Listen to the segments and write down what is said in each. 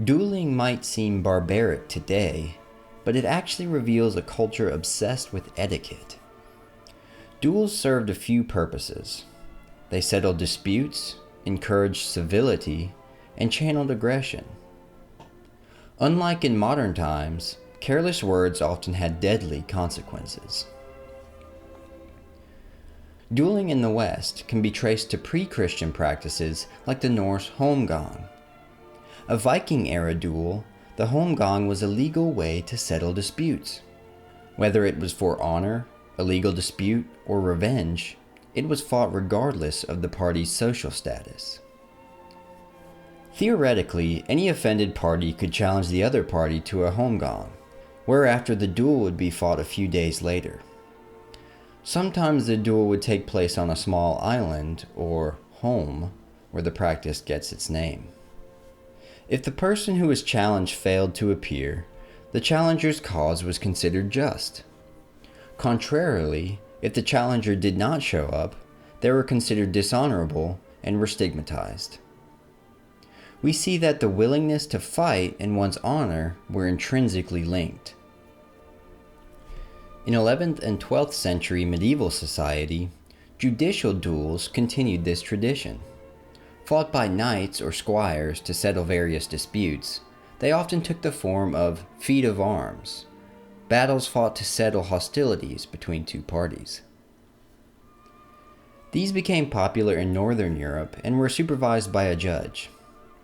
Dueling might seem barbaric today, but it actually reveals a culture obsessed with etiquette. Duels served a few purposes. They settled disputes, encouraged civility, and channeled aggression. Unlike in modern times, careless words often had deadly consequences. Dueling in the West can be traced to pre-Christian practices like the Norse holmgang. A Viking-era duel, the holmgang was a legal way to settle disputes. Whether it was for honor, a legal dispute, or revenge, it was fought regardless of the party's social status. Theoretically, any offended party could challenge the other party to a holmgang, whereafter the duel would be fought a few days later. Sometimes the duel would take place on a small island, or holm, where the practice gets its name. If the person who was challenged failed to appear, the challenger's cause was considered just. Contrarily, if the challenger did not show up, they were considered dishonorable and were stigmatized. We see that the willingness to fight and one's honor were intrinsically linked. In 11th and 12th century medieval society, judicial duels continued this tradition. Fought by knights or squires to settle various disputes, they often took the form of feats of arms, battles fought to settle hostilities between two parties. These became popular in Northern Europe and were supervised by a judge.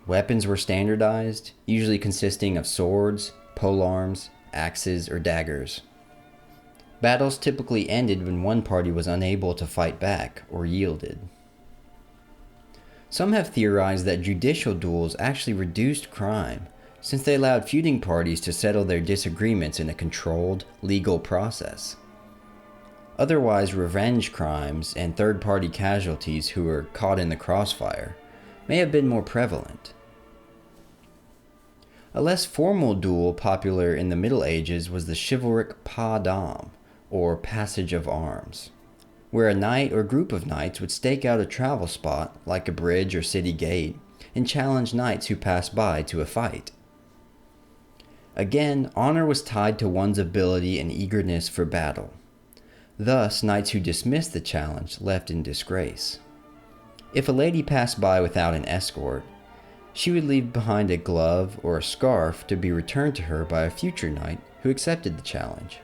Weapons were standardized, usually consisting of swords, polearms, axes, or daggers. Battles typically ended when one party was unable to fight back or yielded. Some have theorized that judicial duels actually reduced crime, since they allowed feuding parties to settle their disagreements in a controlled, legal process. Otherwise, revenge crimes and third-party casualties who were caught in the crossfire may have been more prevalent. A less formal duel popular in the Middle Ages was the chivalric pas d'armes, or passage of arms, where a knight or group of knights would stake out a travel spot, like a bridge or city gate, and challenge knights who passed by to a fight. Again, honor was tied to one's ability and eagerness for battle. Thus, knights who dismissed the challenge left in disgrace. If a lady passed by without an escort, she would leave behind a glove or a scarf to be returned to her by a future knight who accepted the challenge.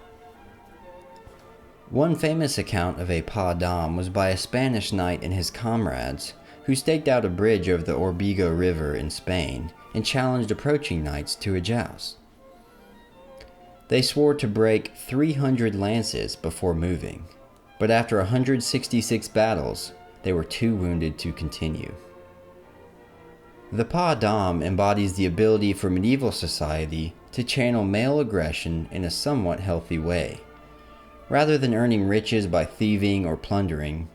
One famous account of a pas d'armes was by a Spanish knight and his comrades who staked out a bridge over the Orbigo River in Spain and challenged approaching knights to a joust. They swore to break 300 lances before moving, but after 166 battles, they were too wounded to continue. The pas d'armes embodies the ability for medieval society to channel male aggression in a somewhat healthy way. Rather than earning riches by thieving or plundering,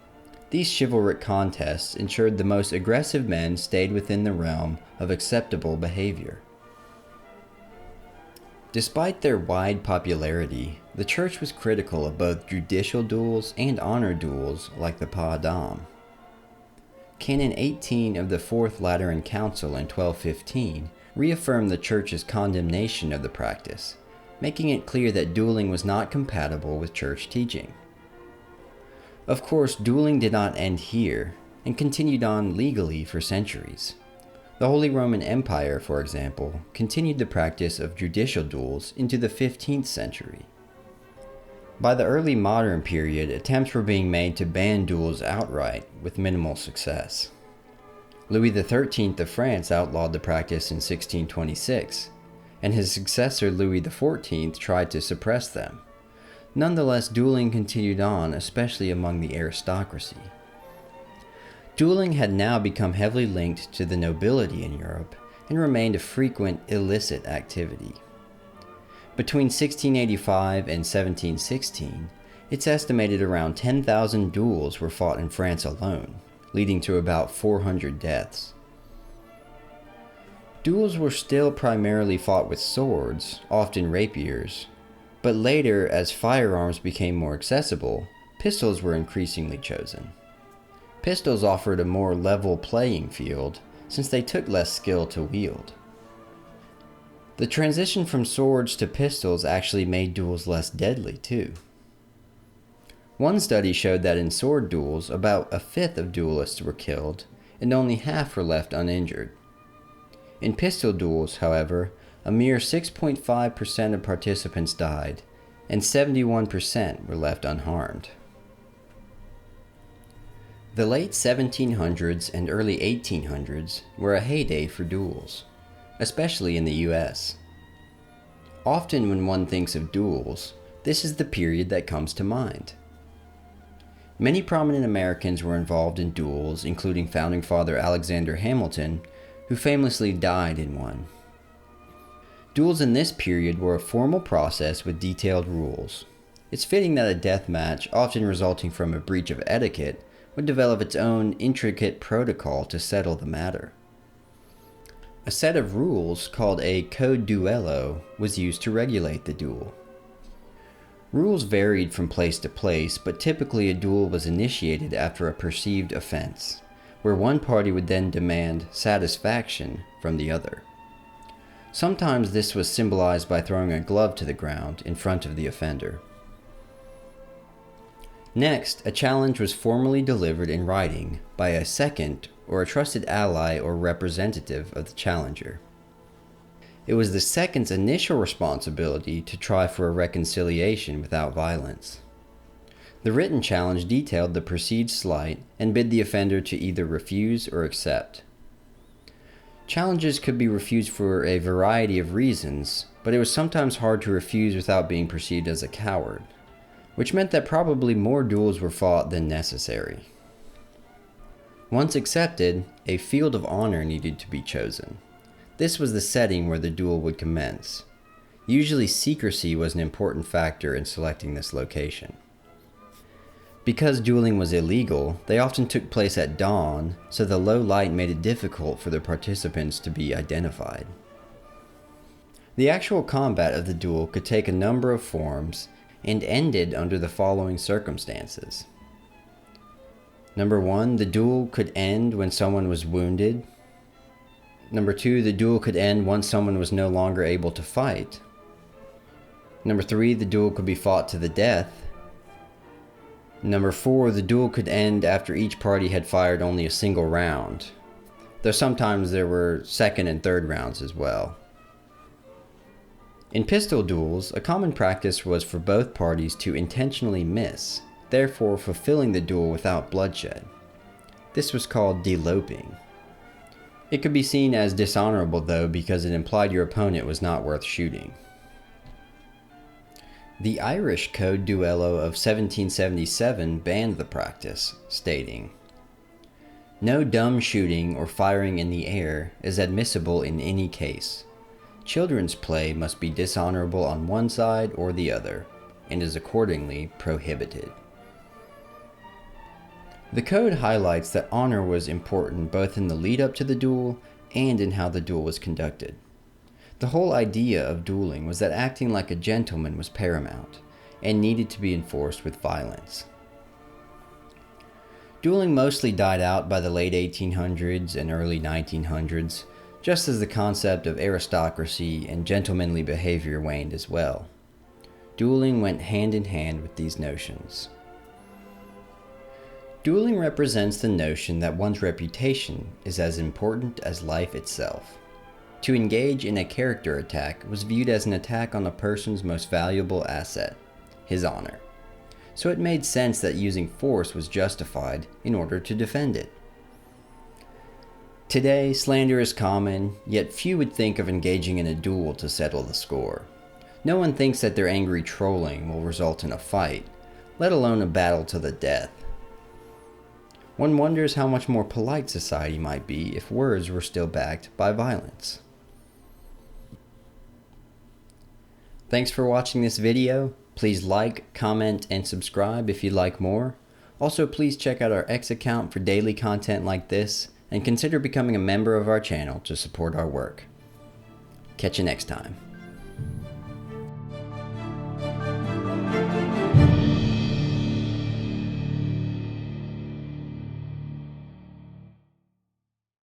these chivalric contests ensured the most aggressive men stayed within the realm of acceptable behavior. Despite their wide popularity, the church was critical of both judicial duels and honor duels like the pas d'armes. Canon 18 of the Fourth Lateran Council in 1215 reaffirmed the church's condemnation of the practice, making it clear that dueling was not compatible with church teaching. Of course, dueling did not end here, and continued on legally for centuries. The Holy Roman Empire, for example, continued the practice of judicial duels into the 15th century. By the early modern period, attempts were being made to ban duels outright, with minimal success. Louis XIII of France outlawed the practice in 1626, and his successor Louis XIV tried to suppress them. Nonetheless, dueling continued on, especially among the aristocracy. Dueling had now become heavily linked to the nobility in Europe and remained a frequent illicit activity. Between 1685 and 1716, it's estimated around 10,000 duels were fought in France alone, leading to about 400 deaths. Duels were still primarily fought with swords, often rapiers, but later, as firearms became more accessible, pistols were increasingly chosen. Pistols offered a more level playing field, since they took less skill to wield. The transition from swords to pistols actually made duels less deadly, too. One study showed that in sword duels, about a fifth of duelists were killed, and only half were left uninjured. In pistol duels, however, a mere 6.5% of participants died, and 71% were left unharmed. The late 1700s and early 1800s were a heyday for duels, especially in the US. Often when one thinks of duels, this is the period that comes to mind. Many prominent Americans were involved in duels, including Founding Father Alexander Hamilton, who famously died in one. Duels in this period were a formal process with detailed rules. It's fitting that a death match, often resulting from a breach of etiquette, would develop its own intricate protocol to settle the matter. A set of rules, called a code duello, was used to regulate the duel. Rules varied from place to place, but typically a duel was initiated after a perceived offense, where one party would then demand satisfaction from the other. Sometimes this was symbolized by throwing a glove to the ground in front of the offender. Next, a challenge was formally delivered in writing by a second or a trusted ally or representative of the challenger. It was the second's initial responsibility to try for a reconciliation without violence. The written challenge detailed the perceived slight and bid the offender to either refuse or accept. Challenges could be refused for a variety of reasons, but it was sometimes hard to refuse without being perceived as a coward, which meant that probably more duels were fought than necessary. Once accepted, a field of honor needed to be chosen. This was the setting where the duel would commence. Usually secrecy was an important factor in selecting this location. Because dueling was illegal, they often took place at dawn, so the low light made it difficult for the participants to be identified. The actual combat of the duel could take a number of forms and ended under the following circumstances. Number 1, the duel could end when someone was wounded. Number 2, the duel could end once someone was no longer able to fight. Number 3, the duel could be fought to the death. Number 4, the duel could end after each party had fired only a single round, though sometimes there were second and third rounds as well. In pistol duels, a common practice was for both parties to intentionally miss, therefore fulfilling the duel without bloodshed. This was called deloping. It could be seen as dishonorable though, because it implied your opponent was not worth shooting. The Irish Code Duello of 1777 banned the practice, stating, "No dumb shooting or firing in the air is admissible in any case. Children's play must be dishonorable on one side or the other, and is accordingly prohibited." The code highlights that honor was important both in the lead up to the duel and in how the duel was conducted. The whole idea of dueling was that acting like a gentleman was paramount, and needed to be enforced with violence. Dueling mostly died out by the late 1800s and early 1900s, just as the concept of aristocracy and gentlemanly behavior waned as well. Dueling went hand in hand with these notions. Dueling represents the notion that one's reputation is as important as life itself. To engage in a character attack was viewed as an attack on a person's most valuable asset, his honor. So it made sense that using force was justified in order to defend it. Today, slander is common, yet few would think of engaging in a duel to settle the score. No one thinks that their angry trolling will result in a fight, let alone a battle to the death. One wonders how much more polite society might be if words were still backed by violence. Thanks for watching this video. Please like, comment, and subscribe if you'd like more. Also, please check out our X account for daily content like this, and consider becoming a member of our channel to support our work. Catch you next time.